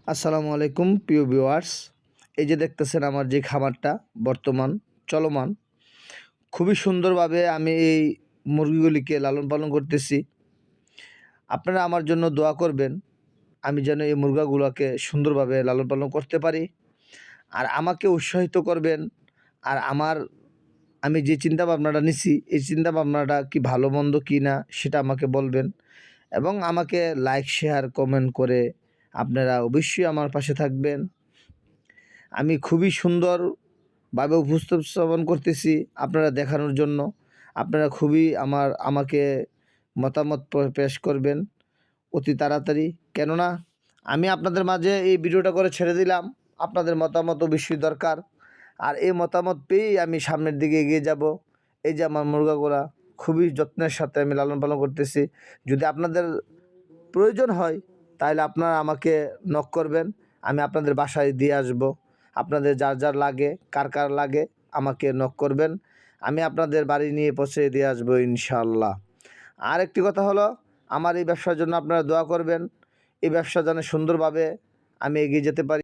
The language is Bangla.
আসসালামু আলাইকুম প্রিয় ভিউয়ার্স। এই যে দেখতেছেন আমার যে খামারটা বর্তমান চলমান, খুবই সুন্দরভাবে আমি এই মুরগিগুলিকে লালন পালন করতেছি। আপনারা আমার জন্য দোয়া করবেন, আমি যেন এই মুরগাগুলোকে সুন্দরভাবে লালন পালন করতে পারি। আর আমাকে উৎসাহিত করবেন। আর আমি যে চিন্তা ভাবনাটা নিছি, এই চিন্তা ভাবনাটা কি ভালো মন্দ কি না সেটা আমাকে বলবেন, এবং আমাকে লাইক শেয়ার কমেন্ট করে আপনারা অবশ্যই আমার পাশে থাকবেন। আমি খুবই সুন্দরভাবে উপস্থাপন করতেছি আপনারা দেখানোর জন্য। আপনারা খুবই আমাকে মতামত পেশ করবেন অতি তাড়াতাড়ি। কেননা আমি আপনাদের মাঝে এই ভিডিওটা করে ছেড়ে দিলাম, আপনাদের মতামত অবশ্যই দরকার। আর এই মতামত পেয়েই আমি সামনের দিকে এগিয়ে যাব। এই যে আমার মুরগাগুলা খুবই যত্নের সাথে আমি লালন পালন করতেছি। যদি আপনাদের প্রয়োজন হয় তাহলে আপনারা আমাকে নক করবেন, আমি আপনাদের বাসায় দিয়ে আসব। আপনাদের যার যার লাগে, কার কার লাগে আমাকে নক করবেন, আমি আপনাদের বাড়ি নিয়ে পৌঁছে দিয়ে আসবো ইনশাআল্লাহ। আর একটি কথা হলো, আমার এই ব্যবসার জন্য আপনারা দোয়া করবেন। এই ব্যবসা যেন সুন্দরভাবে আমি এগিয়ে যেতে পারি।